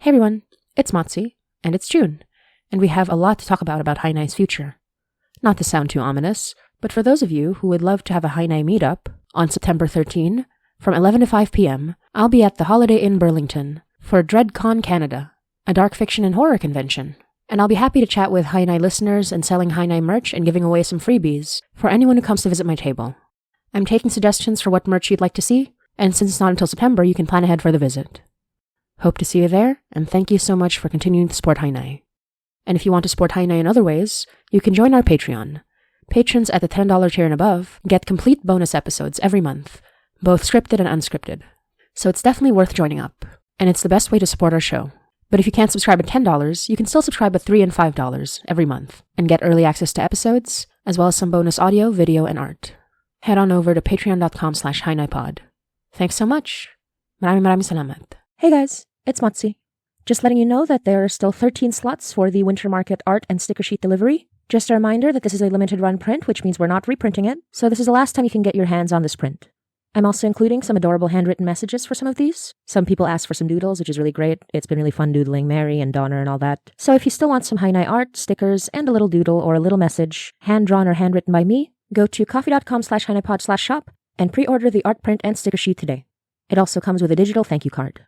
Hey everyone, it's Motzie, and it's June, and we have a lot to talk about Hainai's future. Not to sound too ominous, but for those of you who would love to have a Hainai meetup, on September 13, from 11 to 5 p.m., I'll be at the Holiday Inn Burlington for DreadCon Canada, a dark fiction and horror convention. And I'll be happy to chat with Hainai listeners and selling Hainai merch and giving away some freebies for anyone who comes to visit my table. I'm taking suggestions for what merch you'd like to see, and since it's not until September, you can plan ahead for the visit. Hope to see you there, and thank you so much for continuing to support Hainai. And if you want to support Hainai in other ways, you can join our Patreon. Patrons at the $10 tier and above get complete bonus episodes every month, both scripted and unscripted. So it's definitely worth joining up, and it's the best way to support our show. But if you can't subscribe at $10, you can still subscribe at $3 and $5 every month, and get early access to episodes, as well as some bonus audio, video, and art. Head on over to patreon.com/HainaiPod. Thanks so much. Maraming salamat. Hey guys, it's Motzie. Just letting you know that there are still 13 slots for the Winter Market art and sticker sheet delivery. Just a reminder that this is a limited run print, which means we're not reprinting it, so this is the last time you can get your hands on this print. I'm also including some adorable handwritten messages for some of these. Some people asked for some doodles, which is really great. It's been really fun doodling Mary and Donner and all that. So if you still want some Hainai art, stickers, and a little doodle or a little message, hand-drawn or handwritten by me, go to coffee.com/HainaiPod/shop and pre-order the art print and sticker sheet today. It also comes with a digital thank you card.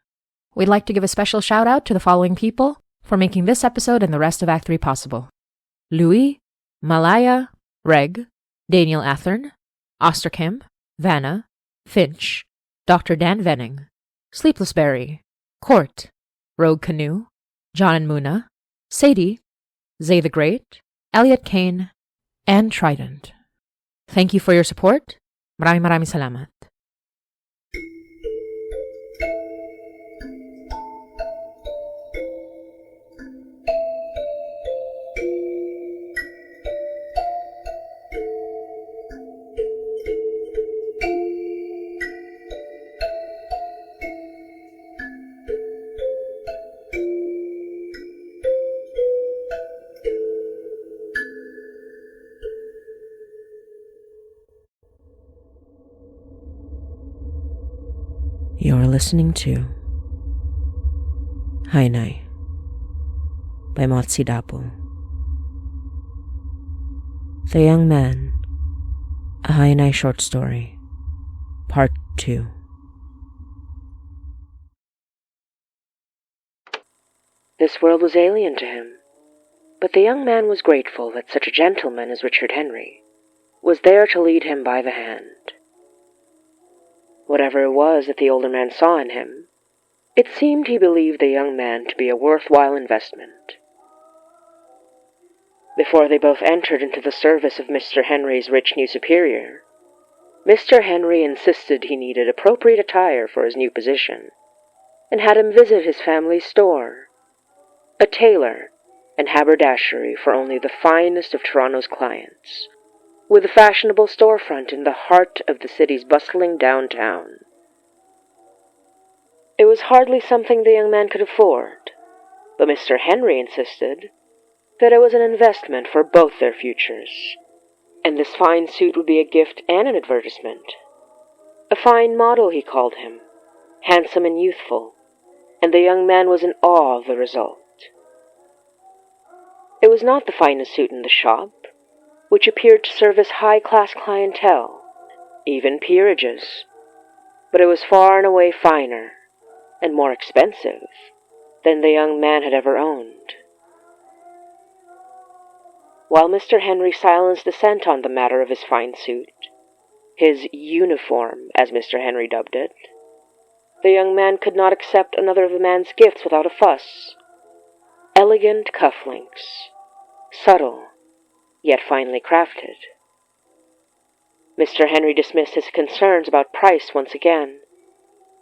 We'd like to give a special shout-out to the following people for making this episode and the rest of Act 3 possible. Louis, Malaya, Reg, Daniel Athern, Osterkim, Vanna, Finch, Dr. Dan Venning, Sleepless Berry, Court, Rogue Canoe, John and Muna, Sadie, Zay the Great, Elliot Kane, and Trident. Thank you for your support. Maraming salamat. You're listening to Hainai by Motzie Dapul. The Young Man, a Hainai short story, Part 2. This world was alien to him, but the young man was grateful that such a gentleman as Richard Henry was there to lead him by the hand. Whatever it was that the older man saw in him, it seemed he believed the young man to be a worthwhile investment. Before they both entered into the service of Mr. Henry's rich new superior, Mr. Henry insisted he needed appropriate attire for his new position, and had him visit his family's store, a tailor and haberdashery for only the finest of Toronto's clients, with a fashionable storefront in the heart of the city's bustling downtown. It was hardly something the young man could afford, but Mr. Henry insisted that it was an investment for both their futures, and this fine suit would be a gift and an advertisement. A fine model, he called him, handsome and youthful, and the young man was in awe of the result. It was not the finest suit in the shop, which appeared to service high-class clientele, even peerages, but it was far and away finer and more expensive than the young man had ever owned. While Mr. Henry silenced dissent on the matter of his fine suit, his uniform, as Mr. Henry dubbed it, the young man could not accept another of the man's gifts without a fuss. Elegant cufflinks, subtle, yet finely crafted. Mr. Henry dismissed his concerns about price once again,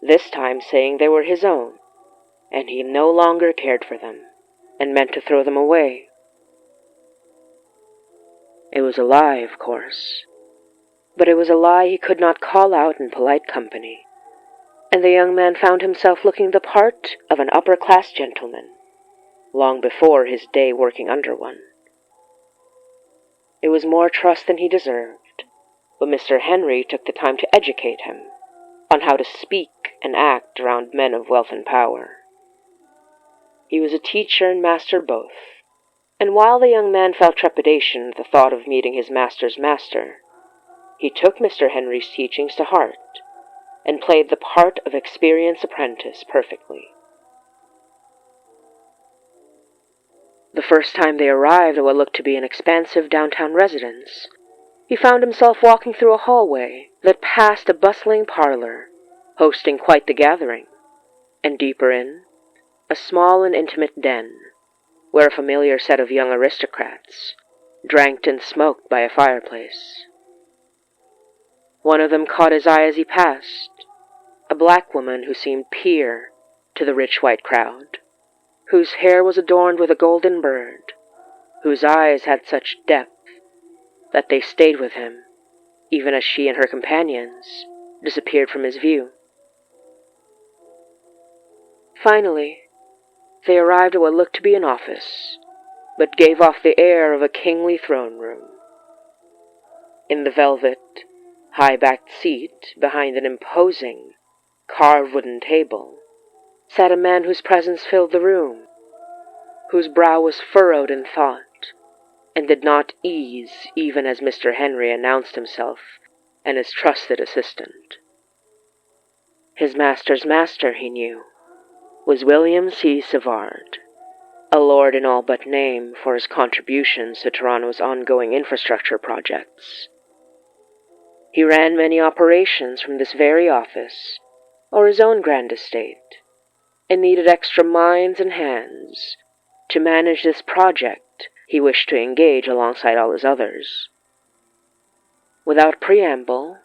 this time saying they were his own, and he no longer cared for them, and meant to throw them away. It was a lie, of course, but it was a lie he could not call out in polite company, and the young man found himself looking the part of an upper-class gentleman, long before his day working under one. It was more trust than he deserved, but Mr. Henry took the time to educate him on how to speak and act around men of wealth and power. He was a teacher and master both, and while the young man felt trepidation at the thought of meeting his master's master, he took Mr. Henry's teachings to heart and played the part of experienced apprentice perfectly. The first time they arrived at what looked to be an expansive downtown residence, he found himself walking through a hallway that passed a bustling parlor, hosting quite the gathering, and deeper in, a small and intimate den, where a familiar set of young aristocrats drank and smoked by a fireplace. One of them caught his eye as he passed, a black woman who seemed peer to the rich white crowd, whose hair was adorned with a golden bird, whose eyes had such depth that they stayed with him, even as she and her companions disappeared from his view. Finally, they arrived at what looked to be an office, but gave off the air of a kingly throne room. In the velvet, high-backed seat behind an imposing, carved wooden table sat a man whose presence filled the room, whose brow was furrowed in thought, and did not ease even as Mr. Henry announced himself and his trusted assistant. His master's master, he knew, was William C. Savard, a lord in all but name for his contributions to Toronto's ongoing infrastructure projects. He ran many operations from this very office, or his own grand estate, and needed extra minds and hands to manage this project he wished to engage alongside all his others. Without preamble,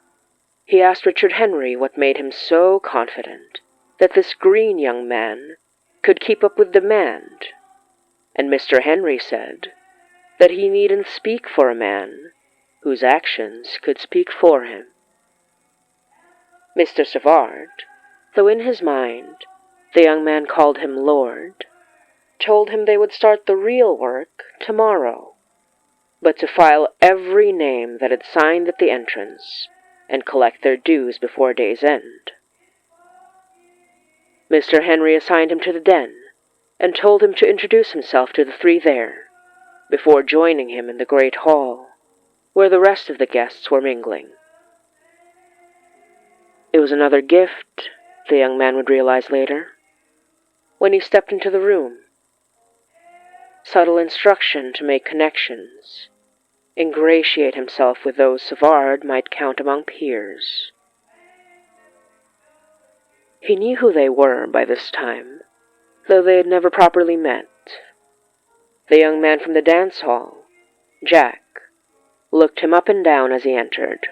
he asked Richard Henry what made him so confident that this green young man could keep up with demand, and Mr. Henry said that he needn't speak for a man whose actions could speak for him. Mr. Savard, though in his mind the young man called him Lord, told him they would start the real work tomorrow, but to file every name that had signed at the entrance and collect their dues before day's end. Mr. Henry assigned him to the den and told him to introduce himself to the three there, before joining him in the great hall, where the rest of the guests were mingling. It was another gift, the young man would realize later, when he stepped into the room. Subtle instruction to make connections, ingratiate himself with those Savard might count among peers. He knew who they were by this time, though they had never properly met. The young man from the dance hall, Jack, looked him up and down as he entered,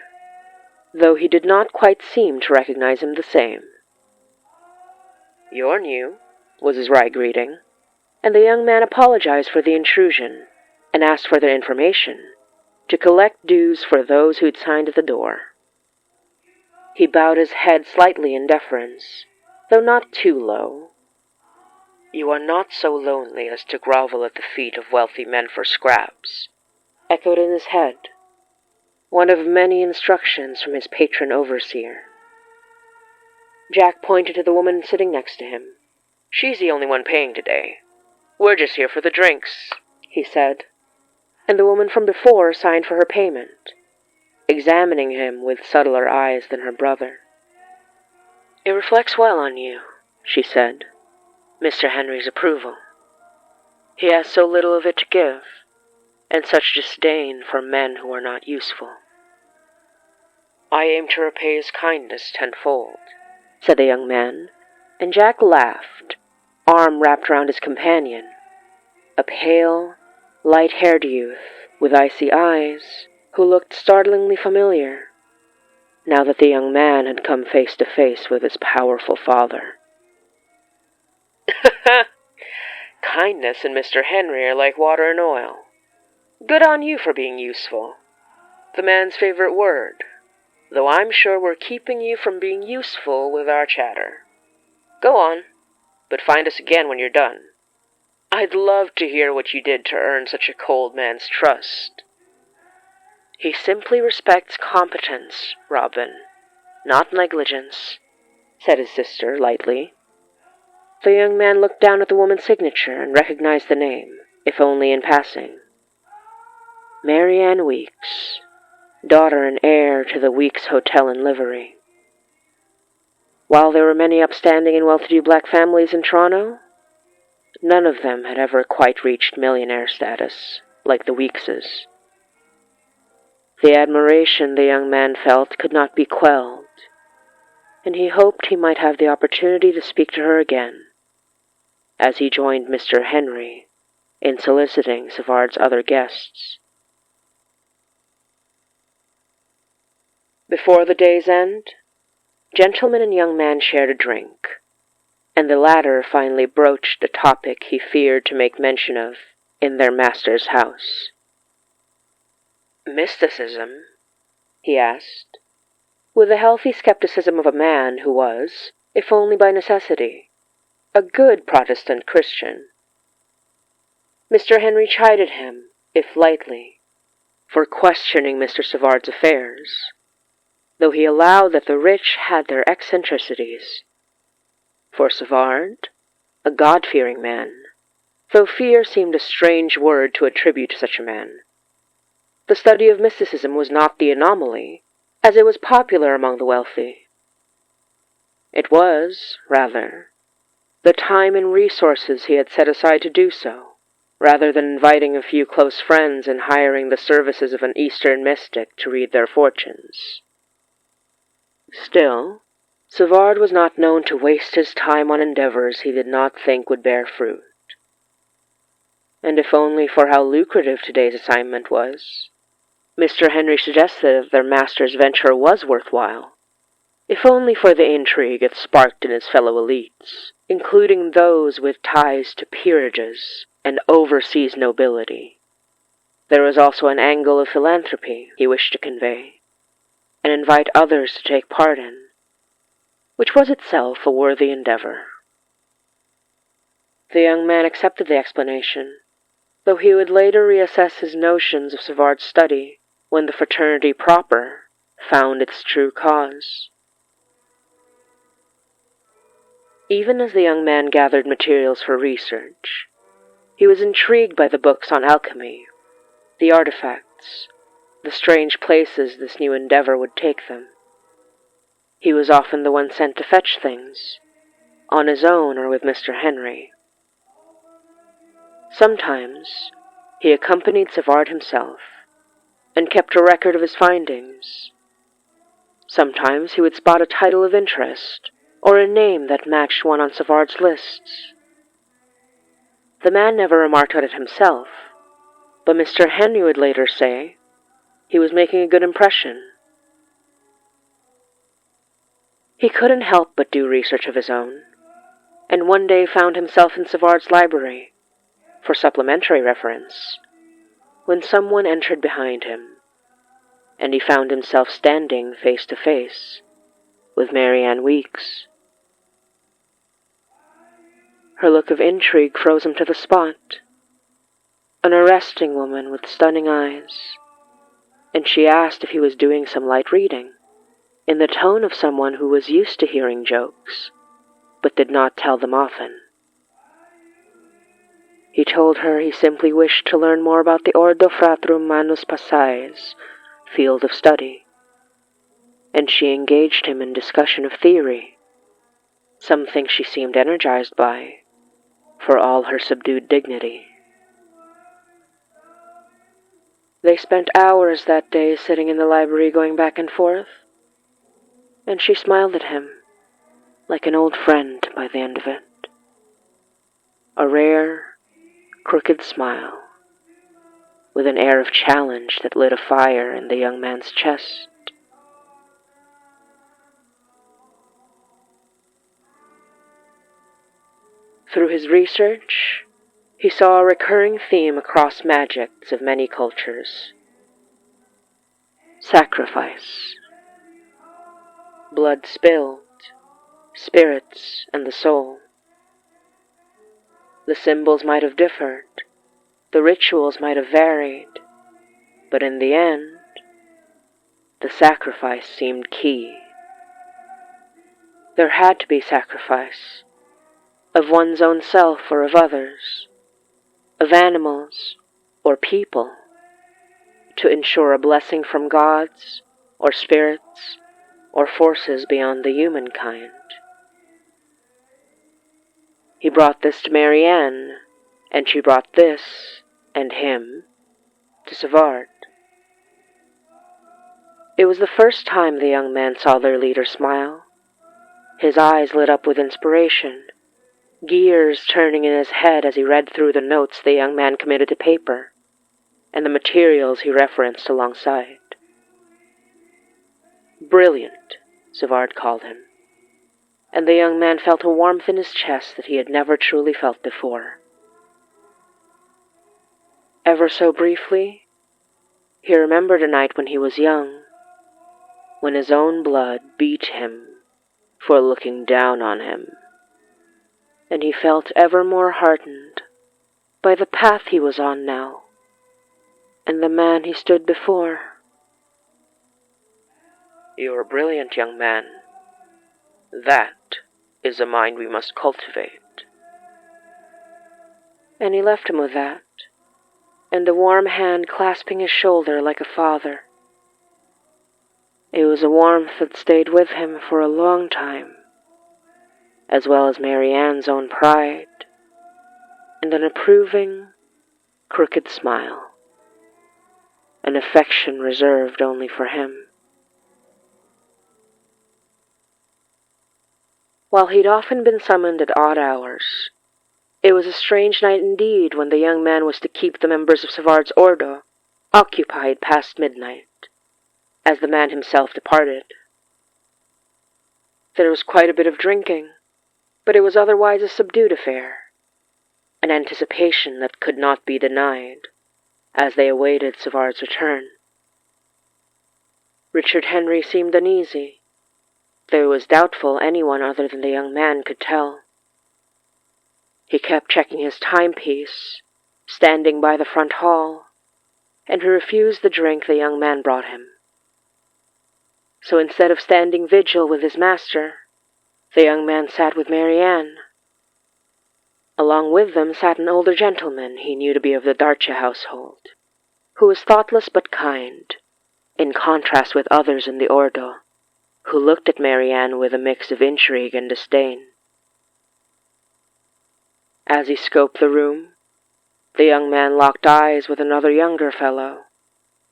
though he did not quite seem to recognize him the same. "You're new," was his wry greeting, and the young man apologized for the intrusion and asked for their information to collect dues for those who'd signed at the door. He bowed his head slightly in deference, though not too low. "You are not so lonely as to grovel at the feet of wealthy men for scraps," echoed in his head, one of many instructions from his patron overseer. Jack pointed to the woman sitting next to him. "She's the only one paying today. We're just here for the drinks," he said, and the woman from before signed for her payment, examining him with subtler eyes than her brother. "It reflects well on you," she said, "Mr. Henry's approval. He has so little of it to give, and such disdain for men who are not useful." "I aim to repay his kindness tenfold," said the young man, and Jack laughed, arm wrapped round his companion, a pale, light-haired youth with icy eyes who looked startlingly familiar, now that the young man had come face to face with his powerful father. "Kindness and Mr. Henry are like water and oil. Good on you for being useful. The man's favorite word, though I'm sure we're keeping you from being useful with our chatter. Go on, but find us again when you're done. I'd love to hear what you did to earn such a cold man's trust." "He simply respects competence, Robin, not negligence," said his sister lightly. The young man looked down at the woman's signature and recognized the name, if only in passing. Mary Ann Weeks, daughter and heir to the Weeks Hotel and Livery. While there were many upstanding and well-to-do black families in Toronto, none of them had ever quite reached millionaire status, like the Weekses. The admiration the young man felt could not be quelled, and he hoped he might have the opportunity to speak to her again, as he joined Mr. Henry in soliciting Savard's other guests. Before the day's end, gentleman and young man shared a drink, and the latter finally broached a topic he feared to make mention of in their master's house. Mysticism, he asked, with the healthy skepticism of a man who was, if only by necessity, a good Protestant Christian. Mr. Henry chided him, if lightly, for questioning Mr. Savard's affairs, though he allowed that the rich had their eccentricities. For Savard, a God-fearing man, though fear seemed a strange word to attribute to such a man, the study of mysticism was not the anomaly, as it was popular among the wealthy. It was, rather, the time and resources he had set aside to do so, rather than inviting a few close friends and hiring the services of an Eastern mystic to read their fortunes. Still, Savard was not known to waste his time on endeavors he did not think would bear fruit. And if only for how lucrative today's assignment was, Mr. Henry suggested that their master's venture was worthwhile, if only for the intrigue it sparked in his fellow elites, including those with ties to peerages and overseas nobility. There was also an angle of philanthropy he wished to convey, and invite others to take part in, which was itself a worthy endeavor. The young man accepted the explanation, though he would later reassess his notions of Savard's study when the fraternity proper found its true cause. Even as the young man gathered materials for research, he was intrigued by the books on alchemy, the artifacts, the strange places this new endeavor would take them. He was often the one sent to fetch things, on his own or with Mr. Henry. Sometimes he accompanied Savard himself, and kept a record of his findings. Sometimes he would spot a title of interest, or a name that matched one on Savard's lists. The man never remarked on it himself, but Mr. Henry would later say he was making a good impression. He couldn't help but do research of his own, and one day found himself in Savard's library, for supplementary reference, when someone entered behind him, and he found himself standing face to face with Mary Ann Weeks. Her look of intrigue froze him to the spot, an arresting woman with stunning eyes, and she asked if he was doing some light reading, in the tone of someone who was used to hearing jokes, but did not tell them often. He told her he simply wished to learn more about the Ordo Fratrum Manus Passai's field of study, and she engaged him in discussion of theory, something she seemed energized by, for all her subdued dignity. They spent hours that day sitting in the library going back and forth, and she smiled at him, like an old friend by the end of it. A rare, crooked smile, with an air of challenge that lit a fire in the young man's chest. Through his research, he saw a recurring theme across magics of many cultures. Sacrifice. Blood spilled, spirits, and the soul. The symbols might have differed, the rituals might have varied, but in the end, the sacrifice seemed key. There had to be sacrifice, of one's own self or of others, of animals or people, to ensure a blessing from gods or spirits or forces beyond the humankind. He brought this to Marianne, and she brought this and him to Savard. It was the first time the young man saw their leader smile. His eyes lit up with inspiration, gears turning in his head as he read through the notes the young man committed to paper, and the materials he referenced alongside. Brilliant, Savard called him, and the young man felt a warmth in his chest that he had never truly felt before. Ever so briefly, he remembered a night when he was young, when his own blood beat him for looking down on him, and he felt ever more heartened by the path he was on now, and the man he stood before. "You are brilliant, young man. That is a mind we must cultivate." And he left him with that, and a warm hand clasping his shoulder like a father. It was a warmth that stayed with him for a long time, as well as Marianne's own pride, and an approving, crooked smile, an affection reserved only for him. While he'd often been summoned at odd hours, it was a strange night indeed when the young man was to keep the members of Savard's Ordo occupied past midnight, as the man himself departed. There was quite a bit of drinking, but it was otherwise a subdued affair, an anticipation that could not be denied, as they awaited Savard's return. Richard Henry seemed uneasy, though it was doubtful anyone other than the young man could tell. He kept checking his timepiece, standing by the front hall, and he refused the drink the young man brought him. So instead of standing vigil with his master, the young man sat with Marianne. Along with them sat an older gentleman he knew to be of the Darche household, who was thoughtless but kind, in contrast with others in the Ordo, who looked at Marianne with a mix of intrigue and disdain. As he scoped the room, the young man locked eyes with another younger fellow,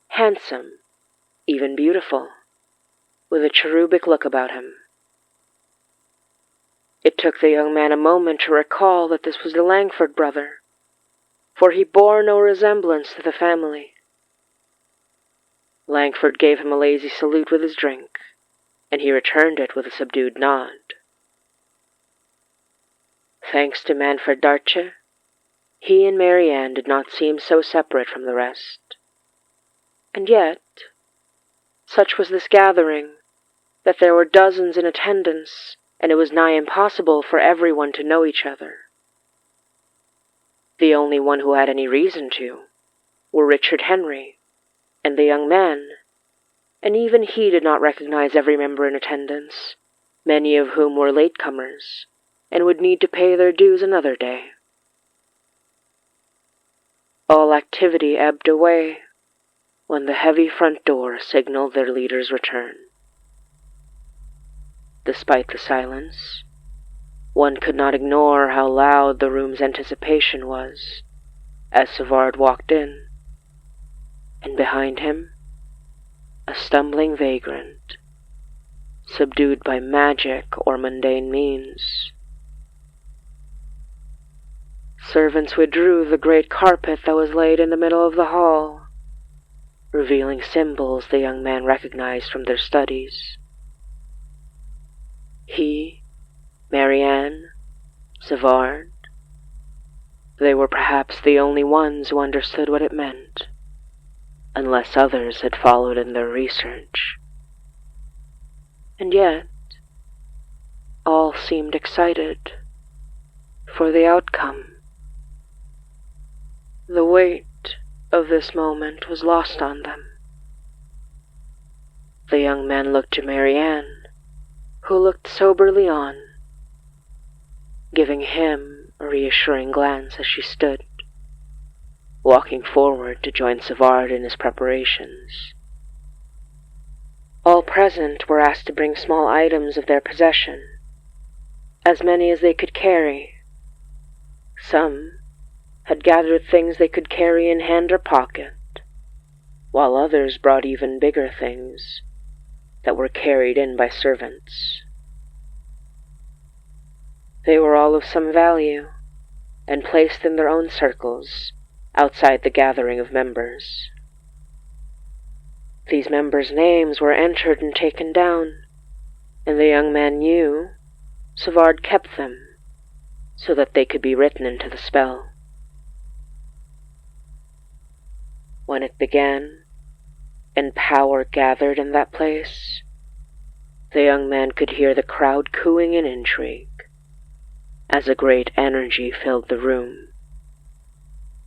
handsome, even beautiful, with a cherubic look about him. It took the young man a moment to recall that this was the Langford brother, for he bore no resemblance to the family. Langford gave him a lazy salute with his drink, and he returned it with a subdued nod. Thanks to Manfred Darche, he and Marianne did not seem so separate from the rest. And yet, such was this gathering, that there were dozens in attendance, and it was nigh impossible for everyone to know each other. The only one who had any reason to were Richard Henry and the young man, and even he did not recognize every member in attendance, many of whom were latecomers, and would need to pay their dues another day. All activity ebbed away when the heavy front door signaled their leader's return. Despite the silence, one could not ignore how loud the room's anticipation was as Savard walked in, and behind him, a stumbling vagrant, subdued by magic or mundane means. Servants withdrew the great carpet that was laid in the middle of the hall, revealing symbols the young man recognized from their studies. He, Marianne, Savard, they were perhaps the only ones who understood what it meant, unless others had followed in their research. And yet, all seemed excited for the outcome. The weight of this moment was lost on them. The young man looked to Marianne, who looked soberly on, giving him a reassuring glance as she stood, walking forward to join Savard in his preparations. All present were asked to bring small items of their possession, as many as they could carry. Some had gathered things they could carry in hand or pocket, while others brought even bigger things that were carried in by servants. They were all of some value, and placed in their own circles outside the gathering of members. These members' names were entered and taken down, and the young man knew Savard kept them so that they could be written into the spell. When it began, and power gathered in that place, the young man could hear the crowd cooing in intrigue as a great energy filled the room.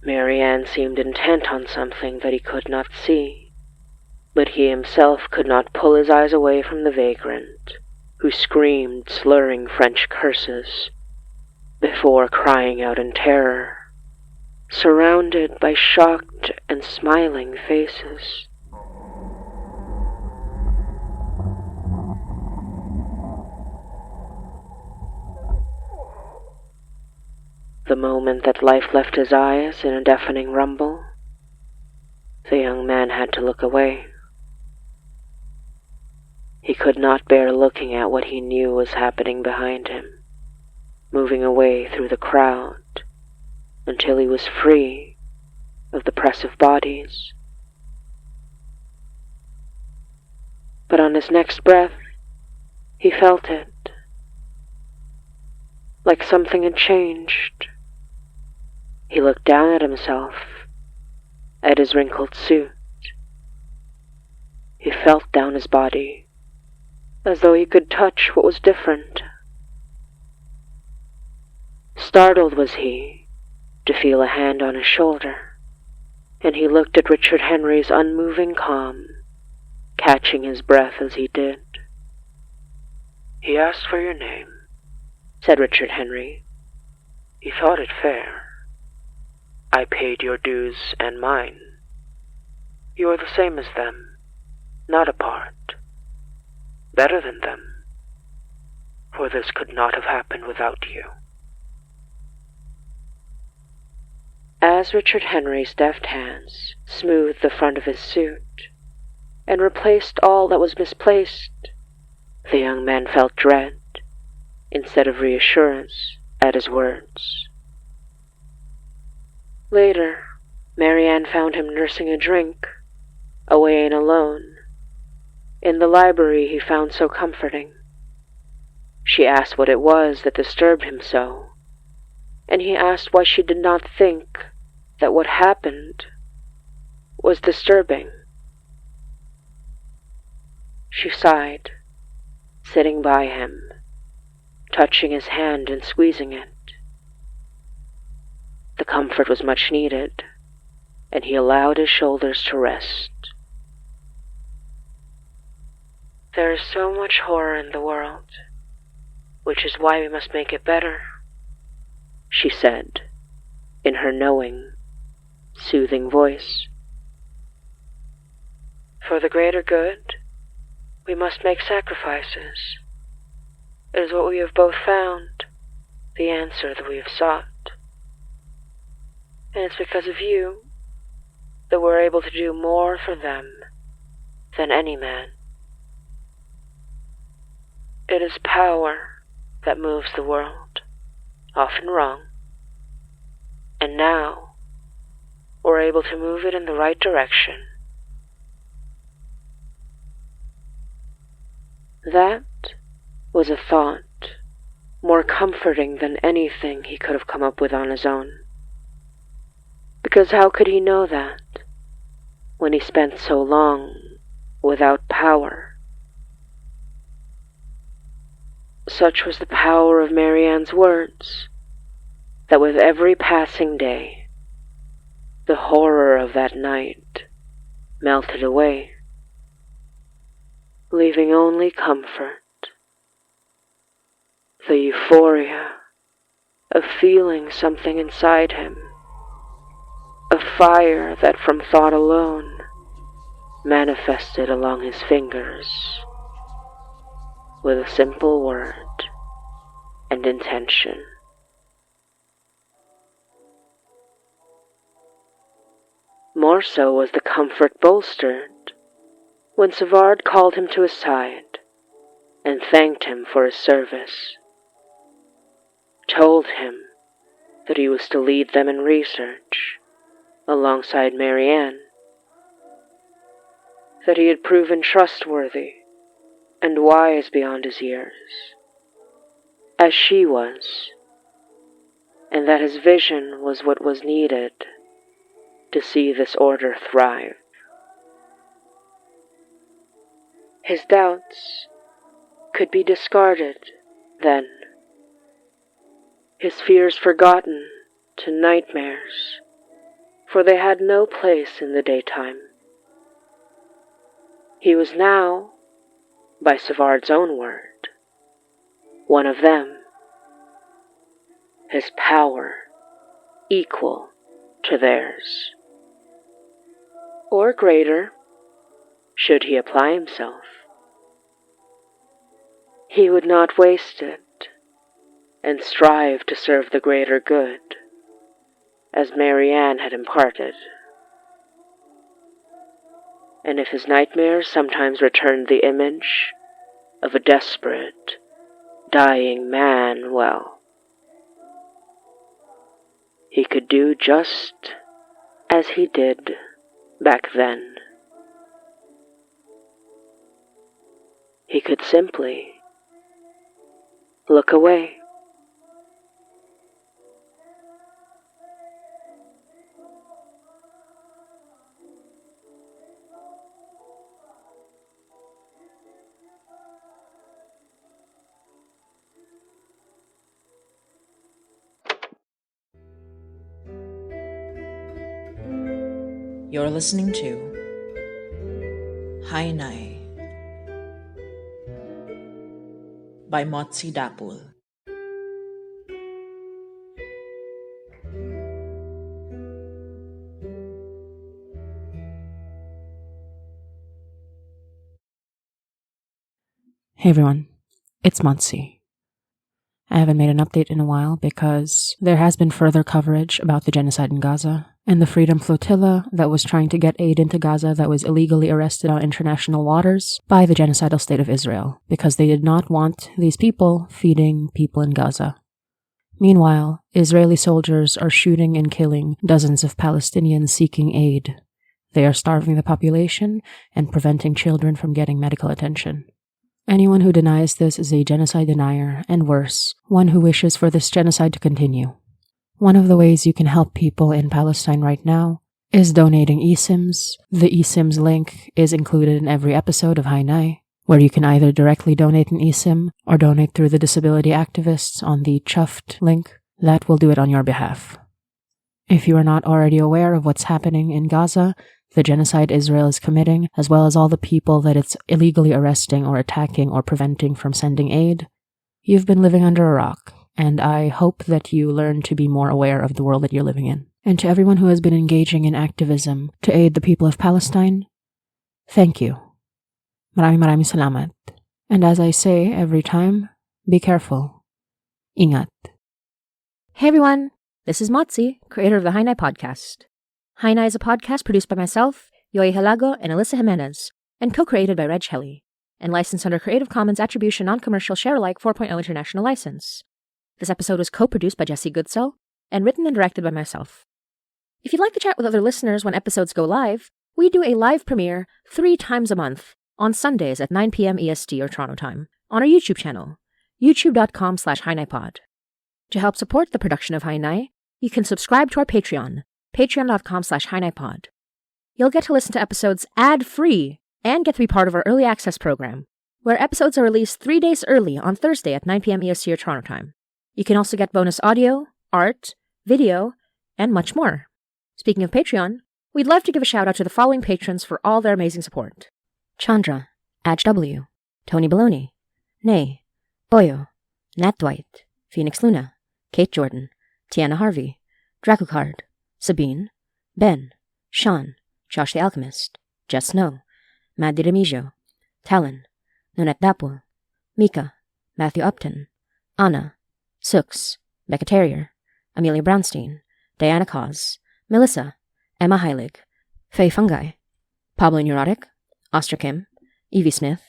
Marianne seemed intent on something that he could not see, but he himself could not pull his eyes away from the vagrant, who screamed slurring French curses before crying out in terror, surrounded by shocked and smiling faces. The moment that life left his eyes in a deafening rumble, the young man had to look away. He could not bear looking at what he knew was happening behind him, moving away through the crowd until he was free of the press of bodies. But on his next breath, he felt it, like something had changed. He looked down at himself, at his wrinkled suit. He felt down his body, as though he could touch what was different. Startled was he to feel a hand on his shoulder, and he looked at Richard Henry's unmoving calm, catching his breath as he did. "He asked for your name," said Richard Henry. "He thought it fair. I paid your dues and mine. You are the same as them, not apart. Better than them, for this could not have happened without you." As Richard Henry's deft hands smoothed the front of his suit and replaced all that was misplaced, the young man felt dread instead of reassurance at his words. Later, Marianne found him nursing a drink, away and alone, in the library he found so comforting. She asked what it was that disturbed him so, and he asked why she did not think that what happened was disturbing. She sighed, sitting by him, touching his hand and squeezing it. The comfort was much needed, and he allowed his shoulders to rest. "There is so much horror in the world, which is why we must make it better," she said, in her knowing, soothing voice. "For the greater good, we must make sacrifices. It is what we have both found, the answer that we have sought. And it's because of you that we're able to do more for them than any man. It is power that moves the world, often wrong, and now we're able to move it in the right direction." That was a thought more comforting than anything he could have come up with on his own. Because how could he know that when he spent so long without power? Such was the power of Marianne's words, that with every passing day, the horror of that night melted away, leaving only comfort, the euphoria of feeling something inside him, a fire that from thought alone manifested along his fingers with a simple word and intention. More so was the comfort bolstered when Savard called him to his side and thanked him for his service, told him that he was to lead them in research alongside Marianne, that he had proven trustworthy and wise beyond his years, as she was, and that his vision was what was needed to see this order thrive. His doubts could be discarded then, his fears forgotten to nightmares, for they had no place in the daytime. He was now, by Savard's own word, one of them, his power equal to theirs, or greater, should he apply himself. He would not waste it, and strive to serve the greater good, as Marianne had imparted. And if his nightmares sometimes returned the image of a desperate, dying man, well, he could do just as he did back then. He could simply look away. You're listening to Hainai by Motzie Dapul. Hey everyone, it's Motzie. I haven't made an update in a while because there has been further coverage about the genocide in Gaza and the Freedom Flotilla that was trying to get aid into Gaza that was illegally arrested on international waters by the genocidal state of Israel because they did not want these people feeding people in Gaza. Meanwhile, Israeli soldiers are shooting and killing dozens of Palestinians seeking aid. They are starving the population and preventing children from getting medical attention. Anyone who denies this is a genocide denier, and worse, one who wishes for this genocide to continue. One of the ways you can help people in Palestine right now is donating eSIMs. The eSIMs link is included in every episode of Hainai, where you can either directly donate an eSIM or donate through the disability activists on the Chuffed link. That will do it on your behalf. If you are not already aware of what's happening in Gaza, the genocide Israel is committing, as well as all the people that it's illegally arresting or attacking or preventing from sending aid, you've been living under a rock, and I hope that you learn to be more aware of the world that you're living in. And to everyone who has been engaging in activism to aid the people of Palestine, thank you. Maraming salamat. And as I say every time, be careful. Ingat. Hey everyone, this is Motzie, creator of the Hainai podcast. Hainai is a podcast produced by myself, Yoi Halago, and Alyssa Jimenez, and co-created by Reg Helly, and licensed under Creative Commons Attribution Non-Commercial Share-alike 4.0 International License. This episode was co-produced by Jesse Goodsell, and written and directed by myself. If you'd like to chat with other listeners when episodes go live, we do a live premiere 3 times a month, on Sundays at 9 p.m. EST or Toronto time, on our YouTube channel, youtube.com/HainaiPod. To help support the production of Hainai, you can subscribe to our Patreon, patreon.com/HainaiPod. You'll get to listen to episodes ad-free and get to be part of our early access program, where episodes are released 3 days early on Thursday at 9 p.m. EST or Toronto time. You can also get bonus audio, art, video, and much more. Speaking of Patreon, we'd love to give a shout out to the following patrons for all their amazing support: Chandra, Adge W, Tony Baloney, Nay, Boyo, Nat Dwight, Phoenix Luna, Kate Jordan, Tiana Harvey, Dracucard, Sabine, Ben, Sean, Josh the Alchemist, Jess Snow, Maddie Remigio, Talon, Nunette Dapul, Mika, Matthew Upton, Anna, Sooks, Becca Terrier, Amelia Brownstein, Diana Cause, Melissa, Emma Heilig, Faye Fungi, Pablo Neurotic, Oster Kim, Evie Smith,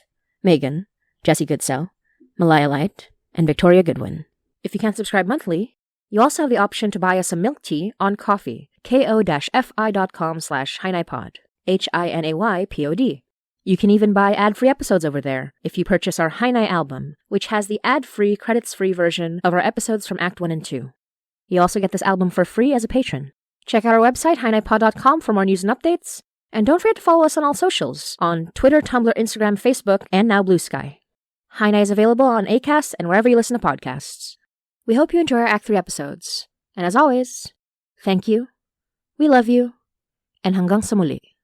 Megan, Jesse Goodsell, Malaya Light, and Victoria Goodwin. If you can't subscribe monthly, you also have the option to buy us some milk tea on Ko-fi, ko-fi.com/HinaiPod, HINAYPOD. You can even buy ad-free episodes over there if you purchase our Hainai album, which has the ad-free, credits-free version of our episodes from Act 1 and 2. You also get this album for free as a patron. Check out our website, Hinaipod.com, for more news and updates. And don't forget to follow us on all socials, on Twitter, Tumblr, Instagram, Facebook, and now Blue Sky. Hainai is available on Acast and wherever you listen to podcasts. We hope you enjoy our Act 3 episodes. And as always, thank you, we love you, and hanggang sa muli.